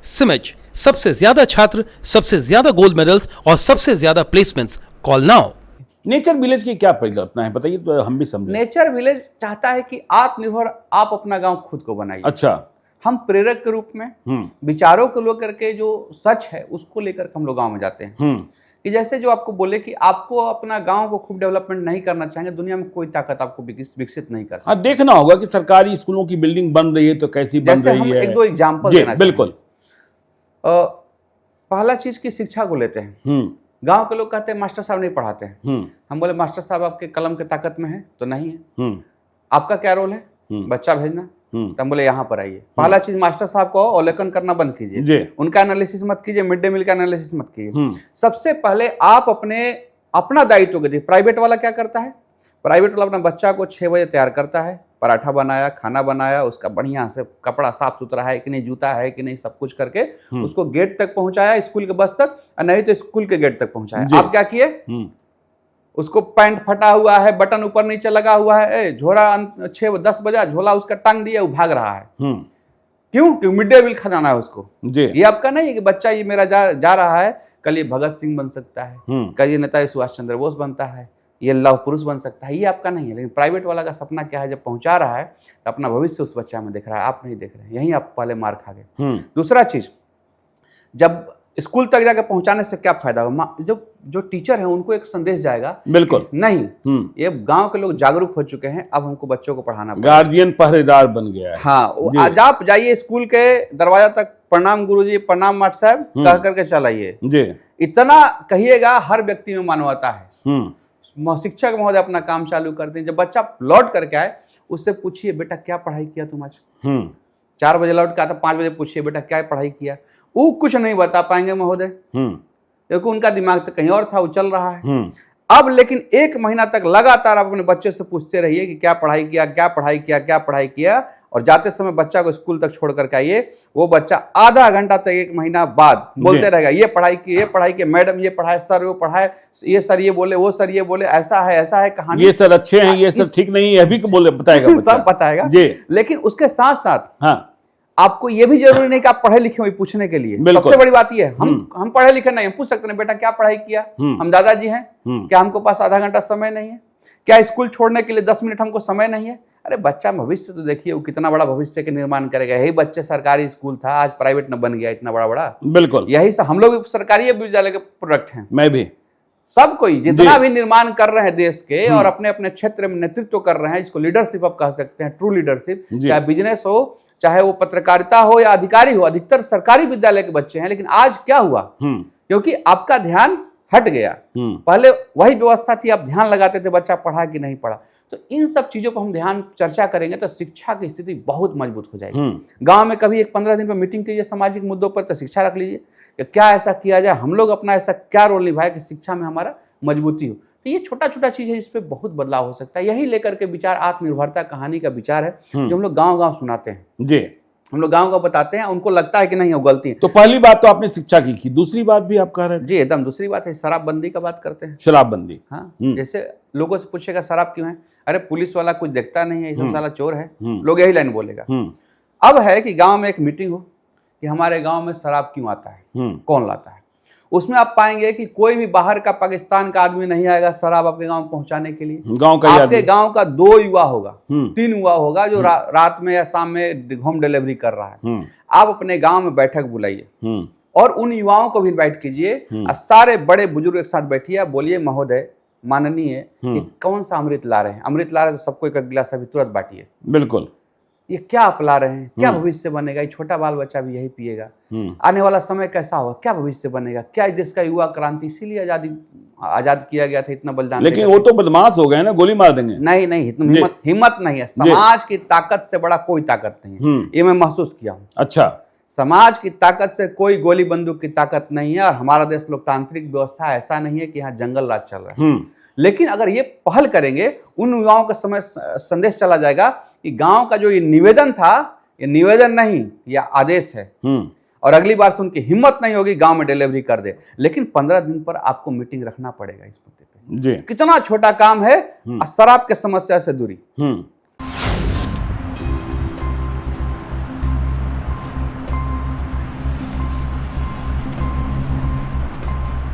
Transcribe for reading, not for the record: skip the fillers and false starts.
सिमेज, सबसे ज्यादा छात्र, सबसे ज्यादा गोल्ड मेडल्स और सबसे ज्यादा placements. Call now. Nature village की क्या परिकल्पना है, बताइए तो हम भी समझें। नेचर विलेज चाहता है कि आत्मनिर्भर आप अपना गांव खुद को बनाइए। अच्छा। हम प्रेरक के रूप में विचारों को लेकर के जो सच है उसको लेकर के हम लोग गांव में जाते हैं। कि जैसे जो आपको बोले कि आपको अपना गांव को खूब डेवलपमेंट नहीं करना चाहेंगे, दुनिया में कोई ताकत आपको विकसित नहीं कर सकती। हाँ, देखना होगा कि सरकारी स्कूलों की बिल्डिंग बन रही है तो कैसी बन रही है। एक दो एग्जाम्पल देना बिल्कुल। पहला चीज की शिक्षा को लेते हैं। गांव के लोग कहते हैं मास्टर साहब नहीं पढ़ाते हैं। हम बोले मास्टर साहब आपके कलम के ताकत में है तो नहीं है। आपका क्या रोल है? बच्चा भेजना। तो हम बोले यहाँ पर आइए। पहला चीज मास्टर साहब को अवलोकन करना बंद कीजिए, उनका एनालिसिस मत कीजिए, मिड डे मील का एनालिसिस मत कीजिए। सबसे पहले आप अपना दायित्व कीजिए। प्राइवेट वाला क्या करता है? प्राइवेट वाला अपना बच्चा को 6 बजे तैयार करता है, पराठा बनाया, खाना बनाया, उसका बढ़िया से कपड़ा साफ सुथरा है कि नहीं, जूता है कि नहीं, सब कुछ करके उसको गेट तक पहुंचाया, स्कूल के बस तक, और नहीं तो स्कूल के गेट तक पहुंचाया। आप क्या किए? उसको पैंट फटा हुआ है, बटन ऊपर नीचे लगा हुआ है, झोला 6-10 बजा, झोला उसका टांग दिया, वो भाग रहा है। क्यों? क्योंकि मिड डे मील खाना है उसको। ये आपका नहीं है कि बच्चा ये मेरा जा रहा है, कल ये भगत सिंह बन सकता है, कल ये नेताजी सुभाष चंद्र बोस बनता है, ये लौह पुरुष बन सकता है। ये आपका नहीं है। लेकिन प्राइवेट वाला का सपना क्या है? जब पहुंचा रहा है तो अपना भविष्य उस बच्चा में दिख रहा है, आप नहीं देख रहे हैं। यहीं आप पहले मार खा गए। दूसरा चीज, जब स्कूल तक जाकर पहुंचाने से क्या फायदा होगा? जो टीचर है उनको एक संदेश जाएगा, बिल्कुल नहीं, ये गांव के लोग जागरूक हो चुके हैं, अब हमको बच्चों को पढ़ाना पड़ेगा। गार्जियन पहरेदार बन गया है। हाँ, आज आप जाइए स्कूल के दरवाजा तक, प्रणाम गुरुजी, प्रणाम मास्टर साहब कह करके चलाइए। इतना कहिएगा, हर व्यक्ति में मानवता है। शिक्षक महोदय अपना काम चालू कर दें। जब बच्चा लौट करके आए, उससे पूछिए बेटा क्या पढ़ाई किया तुम आज? 4 बजे लौट के आता, 5 बजे पूछिए बेटा क्या पढ़ाई किया? वो कुछ नहीं बता पाएंगे महोदय, क्योंकि उनका दिमाग तो कहीं और था, वो चल रहा है। अब लेकिन 1 महीना तक लगातार आप अपने बच्चे से पूछते रहिए कि क्या पढ़ाई किया, क्या पढ़ाई किया, क्या पढ़ाई किया, और जाते समय बच्चा को स्कूल तक छोड़ करके आइए। वो बच्चा आधा घंटा तक 1 महीना बाद बोलते रहेगा, ये पढ़ाई की, ये पढ़ाई की, मैडम ये पढ़ाए, सर वो पढ़ाए, ये सर ये बोले, वो सर ये बोले, ऐसा है कहानी, ये सर अच्छे हैं, ये सर ठीक नहीं है, अभी बोले बताएगा सब बताएगा। लेकिन उसके साथ साथ आपको ये भी जरूरी नहीं कि आप पढ़े लिखे हो पूछने के लिए। सबसे बड़ी बात ये है, हम पढ़े लिखे नहीं, हम पूछ सकते हैं बेटा क्या पढ़ाई किया? हम दादाजी हैं, क्या हमको पास आधा घंटा समय नहीं है? क्या स्कूल छोड़ने के लिए 10 मिनट हमको समय नहीं है? अरे बच्चा भविष्य तो देखिए, वो कितना बड़ा भविष्य के निर्माण करेगा। यही बच्चे, सरकारी स्कूल था, आज प्राइवेट न बन गया इतना बड़ा। बिल्कुल, यही सब हम लोग भी सरकारी विद्यालय के प्रोडक्ट हैं। मैं भी, सब कोई जितना भी निर्माण कर रहे हैं देश के, और अपने अपने क्षेत्र में नेतृत्व कर रहे हैं, इसको लीडरशिप आप कह सकते हैं, ट्रू लीडरशिप। चाहे बिजनेस हो, चाहे वो पत्रकारिता हो या अधिकारी हो, अधिकतर सरकारी विद्यालय के बच्चे हैं। लेकिन आज क्या हुआ? क्योंकि आपका ध्यान हट गया। पहले वही व्यवस्था थी, आप ध्यान लगाते थे बच्चा पढ़ा कि नहीं पढ़ा। तो इन सब चीजों को हम ध्यान चर्चा करेंगे तो शिक्षा की स्थिति बहुत मजबूत हो जाएगी। गांव में कभी 15 दिन पर मीटिंग कीजिए सामाजिक मुद्दों पर, तो शिक्षा रख लीजिए कि क्या ऐसा किया जाए, हम लोग अपना ऐसा क्या रोल निभाए कि शिक्षा में हमारा मजबूती हो। तो ये छोटा छोटा चीज है, इस पे बहुत बदलाव हो सकता है। यही लेकर के विचार आत्मनिर्भरता कहानी का विचार है, जो हम लोग गाँव सुनाते हैं। हम लोग गांव का बताते हैं, उनको लगता है कि नहीं वो गलती है। तो पहली बात तो आपने शिक्षा की, दूसरी बात भी आप कह रहे हैं? एकदम दूसरी बात है, शराबबंदी का बात करते हैं। शराबबंदी, हाँ, जैसे लोगों से पूछेगा शराब क्यों है? अरे पुलिस वाला कुछ देखता नहीं है, ये सब साला चोर है, लोग यही लाइन बोलेगा। अब है कि गांव में एक मीटिंग हो कि हमारे गांव में शराब क्यों आता है, कौन लाता है। उसमें आप पाएंगे कि कोई भी बाहर का, पाकिस्तान का आदमी नहीं आएगा शराब आपके गांव पहुंचाने के लिए। आपके गांव का 2 युवा होगा, 3 युवा होगा, जो रात में या शाम में होम डिलीवरी कर रहा है। आप अपने गांव में बैठक बुलाइए और उन युवाओं को भी इन्वाइट कीजिए, और सारे बड़े बुजुर्ग एक साथ बैठिए, बोलिए महोदय माननीय कि कौन सा अमृत ला रहे हैं? अमृत ला रहे हैं तो सबको 1 गिलास अभी तुरंत बांटिए। बिल्कुल, ये क्या आप ला रहे हैं? क्या भविष्य बनेगा? ये छोटा बाल बच्चा भी यही पिएगा। आने वाला समय कैसा होगा? क्या भविष्य बनेगा? क्या देश का युवा क्रांति, इसीलिए आजाद किया गया था, इतना बलिदान। लेकिन वो तो बदमाश हो गए ना, गोली मार देंगे। नहीं, हिम्मत नहीं है। समाज की ताकत से बड़ा कोई ताकत नहीं है, ये मैं महसूस किया हूँ। अच्छा, समाज की ताकत से कोई गोली बंदूक की ताकत नहीं है। और हमारा देश लोकतांत्रिक व्यवस्था ऐसा नहीं है कि यहाँ जंगल राज चल रहा है। लेकिन अगर ये पहल करेंगे, उन युवाओं का समय संदेश चला जाएगा कि गांव का जो ये निवेदन था, ये निवेदन नहीं, यह आदेश है। और अगली बार से उनकी हिम्मत नहीं होगी गांव में डिलीवरी कर दे। लेकिन 15 दिन पर आपको मीटिंग रखना पड़ेगा इस मुद्दे पे। कितना छोटा काम है, शराब के समस्या से दूरी।